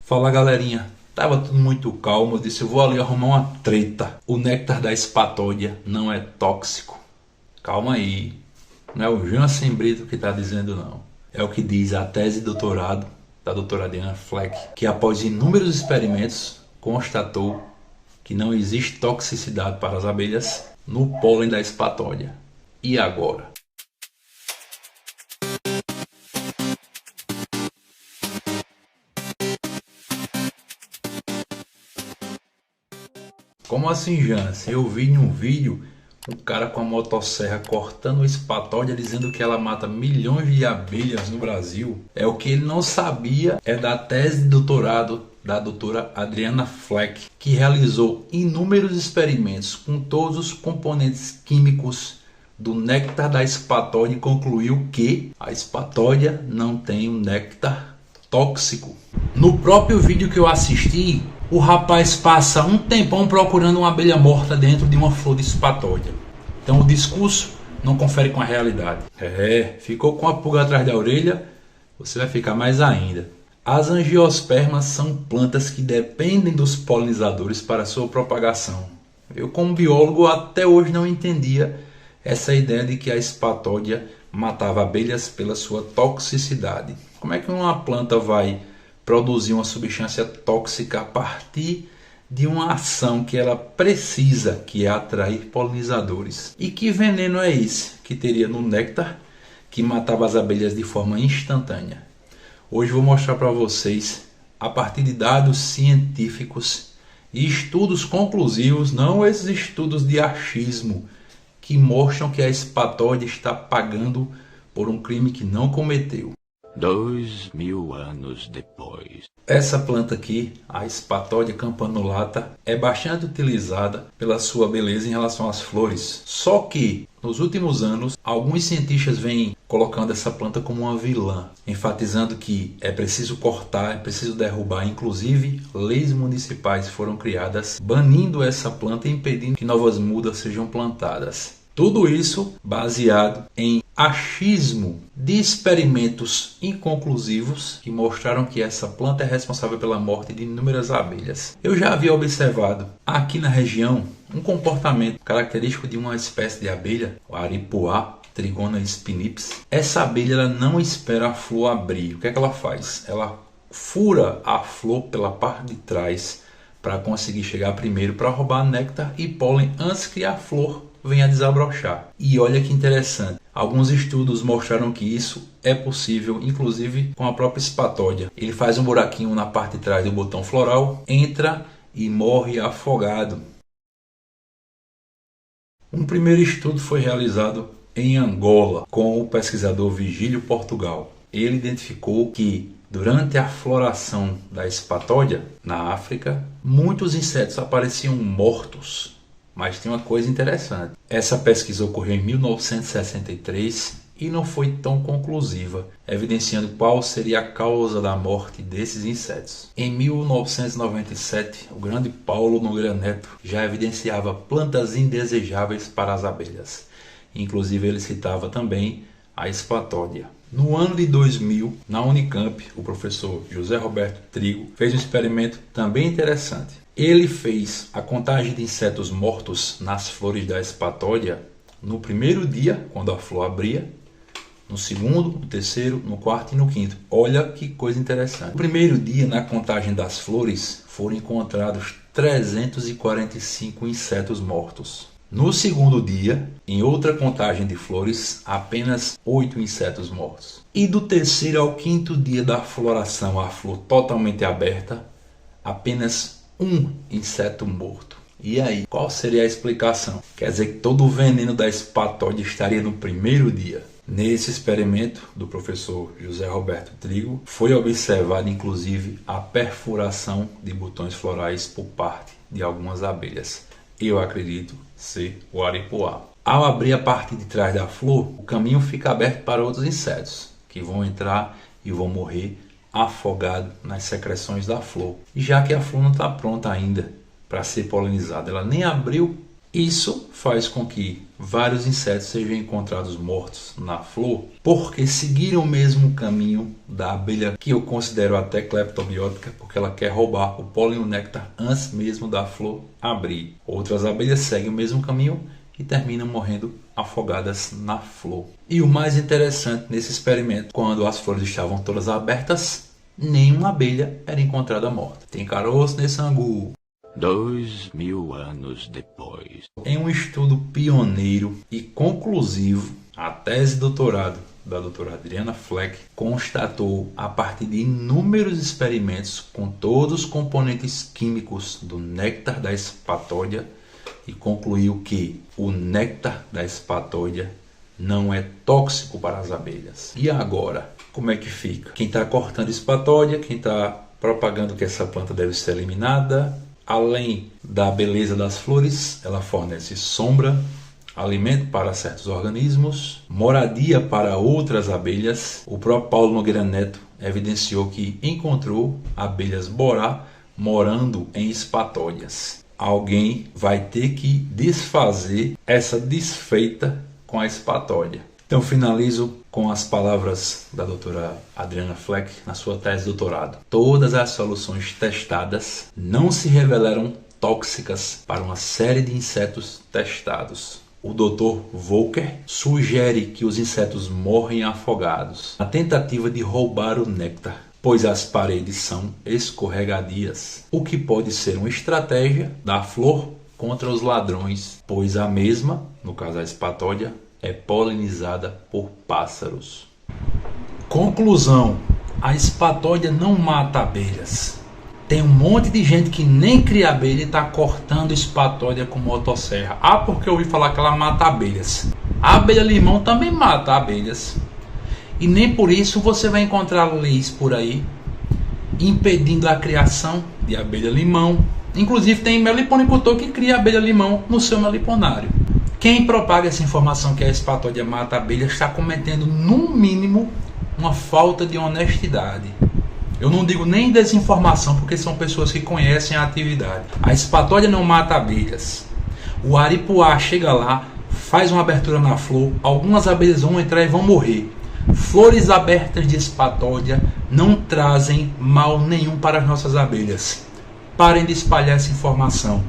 Fala galerinha, tava tudo muito calmo, eu disse eu vou ali arrumar uma treta. O néctar da espatódia não é tóxico. Calma aí, não é o Jansen Brito que está dizendo não. É o que diz a tese de doutorado da doutora Diana Fleck, que após inúmeros experimentos constatou que não existe toxicidade para as abelhas no pólen da espatódia. E agora? Como assim, Jansen? Eu vi em um vídeo um cara com a motosserra cortando uma espatódia dizendo que ela mata milhões de abelhas no Brasil. O que ele não sabia é da tese de doutorado da doutora Adriana Fleck, que realizou inúmeros experimentos com todos os componentes químicos do néctar da espatódia e concluiu que a espatódia não tem um néctar tóxico. No próprio vídeo que eu assisti, o rapaz passa um tempão procurando uma abelha morta dentro de uma flor de espatódia. Então o discurso não confere com a realidade. Ficou com a pulga atrás da orelha, você vai ficar mais ainda. As angiospermas são plantas que dependem dos polinizadores para sua propagação. Eu, como biólogo, até hoje não entendia essa ideia de que a espatódia matava abelhas pela sua toxicidade. Como é que uma planta vai produzir uma substância tóxica a partir de uma ação que ela precisa, que é atrair polinizadores? E que veneno é esse que teria no néctar que matava as abelhas de forma instantânea? Hoje vou mostrar para vocês, a partir de dados científicos e estudos conclusivos, não esses estudos de achismo, que mostram que a espatódia está pagando por um crime que não cometeu. 2000 anos depois. Essa planta aqui, a espatódia campanulata, é bastante utilizada pela sua beleza em relação às flores. Só que, nos últimos anos, alguns cientistas vêm colocando essa planta como uma vilã, enfatizando que é preciso cortar, é preciso derrubar. Inclusive, leis municipais foram criadas banindo essa planta e impedindo que novas mudas sejam plantadas. Tudo isso baseado em achismo de experimentos inconclusivos que mostraram que essa planta é responsável pela morte de inúmeras abelhas. Eu já havia observado aqui na região um comportamento característico de uma espécie de abelha, o Aripuá, Trigona spinips. Essa abelha ela não espera a flor abrir. O que é que ela faz? Ela fura a flor pela parte de trás para conseguir chegar primeiro para roubar néctar e pólen antes que a flor venha a desabrochar. E olha que interessante, alguns estudos mostraram que isso é possível, inclusive com a própria espatódia. Ele faz um buraquinho na parte de trás do botão floral, entra e morre afogado. Um primeiro estudo foi realizado em Angola com o pesquisador Vigílio Portugal. Ele identificou que durante a floração da espatódia na África, muitos insetos apareciam mortos. Mas tem uma coisa interessante. Essa pesquisa ocorreu em 1963 e não foi tão conclusiva, evidenciando qual seria a causa da morte desses insetos. Em 1997, o grande Paulo Nogueira Neto já evidenciava plantas indesejáveis para as abelhas. Inclusive ele citava também a espatódia. No ano de 2000, na Unicamp, o professor José Roberto Trigo fez um experimento também interessante. Ele fez a contagem de insetos mortos nas flores da espatódia no primeiro dia, quando a flor abria, no segundo, no terceiro, no quarto e no quinto. Olha que coisa interessante. No primeiro dia, na contagem das flores, foram encontrados 345 insetos mortos. No segundo dia, em outra contagem de flores, apenas 8 insetos mortos. E do terceiro ao quinto dia da floração, a flor totalmente aberta, apenas um inseto morto. E aí, qual seria a explicação? Quer dizer que todo o veneno da espatódia estaria no primeiro dia. Nesse experimento do professor José Roberto Trigo, foi observada inclusive a perfuração de botões florais por parte de algumas abelhas. Eu acredito ser o Aripuá. Ao abrir a parte de trás da flor, o caminho fica aberto para outros insetos, que vão entrar e vão morrer afogado nas secreções da flor. E já que a flor não está pronta ainda para ser polinizada, ela nem abriu Isso faz com que vários insetos sejam encontrados mortos na flor porque seguiram o mesmo caminho da abelha, que eu considero até cleptobiótica, porque ela quer roubar o pólen e o néctar antes mesmo da flor abrir. Outras abelhas seguem o mesmo caminho e terminam morrendo afogadas na flor. E o mais interessante nesse experimento, quando as flores estavam todas abertas, nenhuma abelha era encontrada morta. Tem caroço nesse angu. 2000 anos depois. Em um estudo pioneiro e conclusivo, a tese de doutorado da doutora Adriana Fleck constatou, a partir de inúmeros experimentos com todos os componentes químicos do néctar da espatódia, e concluiu que o néctar da espatódia não é tóxico para as abelhas. E agora, como é que fica? Quem está cortando espatódia, quem está propagando que essa planta deve ser eliminada, além da beleza das flores, ela fornece sombra, alimento para certos organismos, moradia para outras abelhas. O próprio Paulo Nogueira Neto evidenciou que encontrou abelhas borá morando em espatódias. Alguém vai ter que desfazer essa desfeita com a espatódia. Então finalizo com as palavras da doutora Adriana Fleck na sua tese de doutorado. Todas as soluções testadas não se revelaram tóxicas para uma série de insetos testados. O Dr. Volker sugere que os insetos morrem afogados na tentativa de roubar o néctar, pois as paredes são escorregadias, o que pode ser uma estratégia da flor contra os ladrões, pois a mesma, no caso a espatódia, é polinizada por pássaros. Conclusão: a espatódia não mata abelhas. Tem um monte de gente que nem cria abelha e está cortando espatódia com motosserra. Ah, porque eu ouvi falar que ela mata abelhas. A abelha limão também mata abelhas. E nem por isso você vai encontrar leis por aí impedindo a criação de abelha limão. Inclusive tem meliponicultor que cria abelha limão no seu meliponário. Quem propaga essa informação que a espatódia mata abelha está cometendo, no mínimo, uma falta de honestidade. Eu não digo nem desinformação, porque são pessoas que conhecem a atividade. A espatódia não mata abelhas. O aripuá chega lá, faz uma abertura na flor, algumas abelhas vão entrar e vão morrer. Flores abertas de espatódia não trazem mal nenhum para as nossas abelhas. Parem de espalhar essa informação.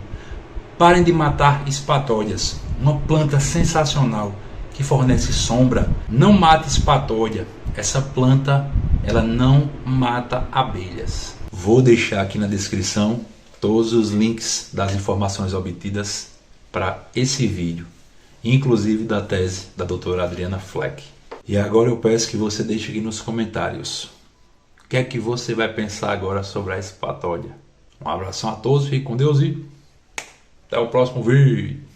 Parem de matar espatódias. Uma planta sensacional que fornece sombra. Não mata espatódia. Essa planta, ela não mata abelhas. Vou deixar aqui na descrição todos os links das informações obtidas para esse vídeo, inclusive da tese da doutora Adriana Fleck. E agora eu peço que você deixe aqui nos comentários o que é que você vai pensar agora sobre a espatódia. Um abração a todos, fique com Deus e até o próximo vídeo.